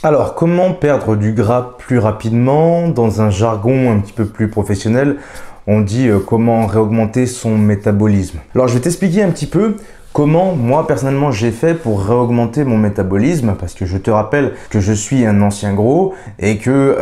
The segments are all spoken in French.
Alors, comment perdre du gras plus rapidement? Dans un jargon un petit peu plus professionnel, on dit comment réaugmenter son métabolisme. Alors, je vais t'expliquer un petit peu comment moi personnellement j'ai fait pour réaugmenter mon métabolisme, parce que je te rappelle que je suis un ancien gros et que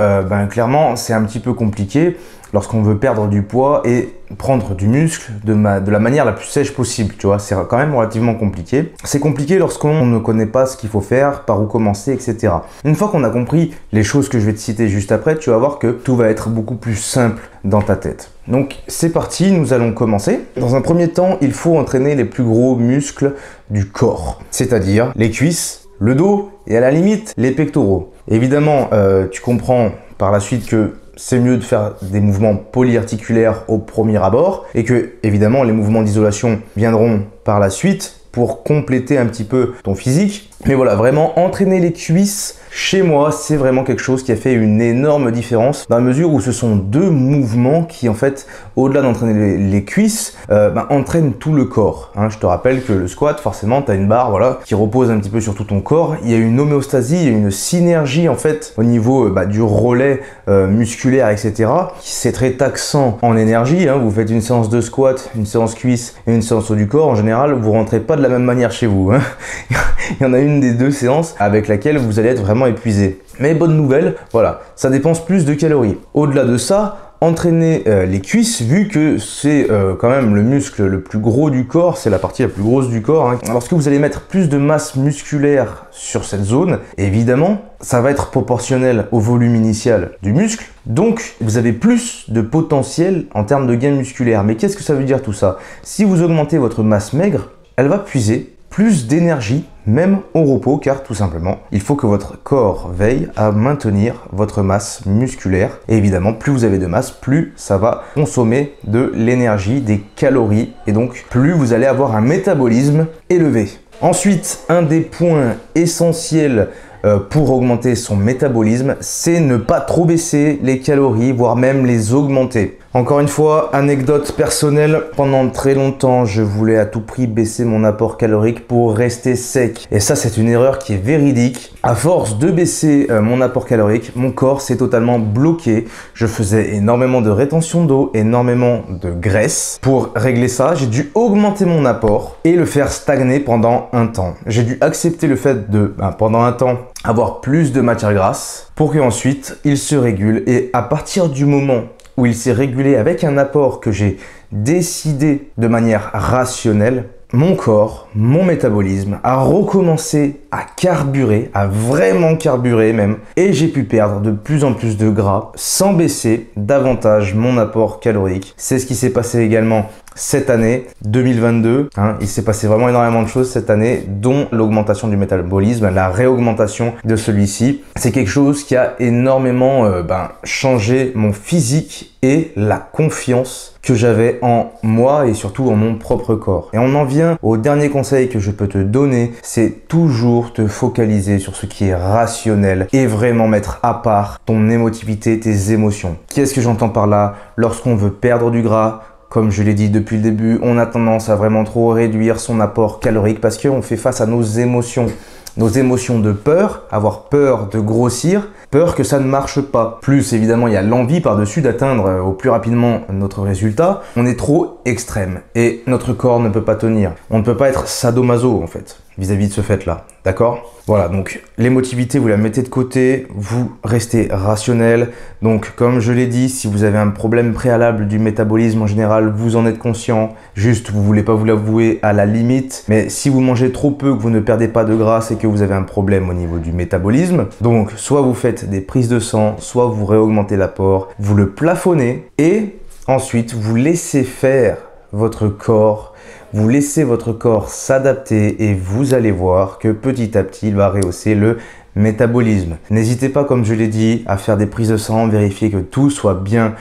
clairement c'est un petit peu compliqué lorsqu'on veut perdre du poids et prendre du muscle de la manière la plus sèche possible, tu vois, c'est quand même relativement compliqué. C'est compliqué lorsqu'on ne connaît pas ce qu'il faut faire, par où commencer, etc. Une fois qu'on a compris les choses que je vais te citer juste après, tu vas voir que tout va être beaucoup plus simple dans ta tête. Donc c'est parti, nous allons commencer. Dans un premier temps, il faut entraîner les plus gros muscles du corps, c'est-à-dire les cuisses, le dos et à la limite les pectoraux. Évidemment, tu comprends par la suite que c'est mieux de faire des mouvements polyarticulaires au premier abord et que, évidemment, les mouvements d'isolation viendront par la suite pour compléter un petit peu ton physique. Mais voilà, vraiment, entraîner les cuisses, chez moi, c'est vraiment quelque chose qui a fait une énorme différence dans la mesure où ce sont deux mouvements qui, en fait, au-delà d'entraîner les cuisses, entraînent tout le corps. Hein, je te rappelle que le squat, forcément, tu as une barre voilà, qui repose un petit peu sur tout ton corps. Il y a une homéostasie, il y a une synergie, en fait, au niveau du relais musculaire, etc. C'est très taxant en énergie. Hein. Vous faites une séance de squat, une séance cuisse et une séance haut du corps. En général, vous rentrez pas de la même manière chez vous. Hein. Il y en a une des deux séances avec laquelle vous allez être vraiment épuisé. Mais bonne nouvelle, voilà, ça dépense plus de calories. Au-delà de ça, entraîner les cuisses, vu que c'est quand même le muscle le plus gros du corps, c'est la partie la plus grosse du corps. Hein. Lorsque vous allez mettre plus de masse musculaire sur cette zone, évidemment, ça va être proportionnel au volume initial du muscle. Donc, vous avez plus de potentiel en termes de gain musculaire. Mais qu'est-ce que ça veut dire tout ça? Si vous augmentez votre masse maigre, elle va puiser plus d'énergie, même au repos, car tout simplement, il faut que votre corps veille à maintenir votre masse musculaire. Et évidemment, plus vous avez de masse, plus ça va consommer de l'énergie, des calories, et donc plus vous allez avoir un métabolisme élevé. Ensuite, un des points essentiels pour augmenter son métabolisme, c'est ne pas trop baisser les calories, voire même les augmenter. Encore une fois, anecdote personnelle, pendant très longtemps, je voulais à tout prix baisser mon apport calorique pour rester sec. Et ça, c'est une erreur qui est véridique. À force de baisser mon apport calorique, mon corps s'est totalement bloqué. Je faisais énormément de rétention d'eau, énormément de graisse. Pour régler ça, j'ai dû augmenter mon apport et le faire stagner pendant un temps. J'ai dû accepter le fait de, pendant un temps, avoir plus de matière grasse pour qu'ensuite il se régule. Et à partir du moment où il s'est régulé avec un apport que j'ai décidé de manière rationnelle, mon corps, mon métabolisme a recommencé à carburer, à vraiment carburer même, et j'ai pu perdre de plus en plus de gras sans baisser davantage mon apport calorique. C'est ce qui s'est passé également cette année 2022, il s'est passé vraiment énormément de choses cette année, dont l'augmentation du métabolisme, la réaugmentation de celui-ci. C'est quelque chose qui a énormément changé mon physique et la confiance que j'avais en moi et surtout en mon propre corps. Et on en vient au dernier conseil que je peux te donner, c'est toujours te focaliser sur ce qui est rationnel et vraiment mettre à part ton émotivité, tes émotions. Qu'est-ce que j'entends par là? Lorsqu'on veut perdre du gras, comme je l'ai dit depuis le début, on a tendance à vraiment trop réduire son apport calorique parce qu'on fait face à nos émotions de peur, avoir peur de grossir, peur que ça ne marche pas. Plus évidemment, il y a l'envie par-dessus d'atteindre au plus rapidement notre résultat. On est trop extrême et notre corps ne peut pas tenir. On ne peut pas être sadomaso en fait vis-à-vis de ce fait-là, d'accord? Voilà, donc l'émotivité, vous la mettez de côté, vous restez rationnel. Donc comme je l'ai dit, si vous avez un problème préalable du métabolisme en général, vous en êtes conscient, juste vous voulez pas vous l'avouer à la limite. Mais si vous mangez trop peu, que vous ne perdez pas de gras, c'est que vous avez un problème au niveau du métabolisme. Donc soit vous faites des prises de sang, soit vous réaugmentez l'apport, vous le plafonnez et ensuite vous laissez faire votre corps. Vous laissez votre corps s'adapter et vous allez voir que petit à petit, il va rehausser le métabolisme. N'hésitez pas, comme je l'ai dit, à faire des prises de sang, vérifier que tout soit bien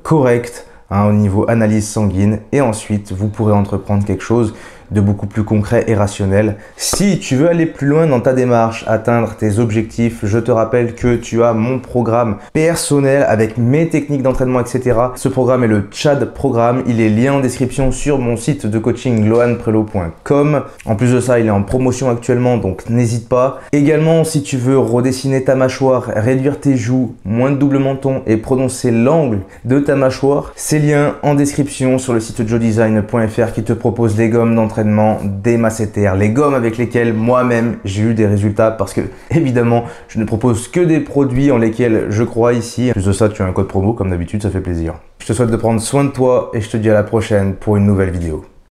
correct au niveau analyse sanguine et ensuite, vous pourrez entreprendre quelque chose de beaucoup plus concret et rationnel. Si tu veux aller plus loin dans ta démarche, atteindre tes objectifs, je te rappelle que tu as mon programme personnel avec mes techniques d'entraînement, etc. Ce programme est le Chad Programme. Il est lien en description sur mon site de coaching loanprelo.com. En plus de ça, il est en promotion actuellement, donc n'hésite pas. Également, si tu veux redessiner ta mâchoire, réduire tes joues, moins de double menton et prononcer l'angle de ta mâchoire, c'est lien en description sur le site joedesign.fr qui te propose les gommes d'entraînement des masséters, les gommes avec lesquelles moi-même j'ai eu des résultats parce que évidemment je ne propose que des produits en lesquels je crois ici. En plus de ça, tu as un code promo comme d'habitude, ça fait plaisir. Je te souhaite de prendre soin de toi et je te dis à la prochaine pour une nouvelle vidéo.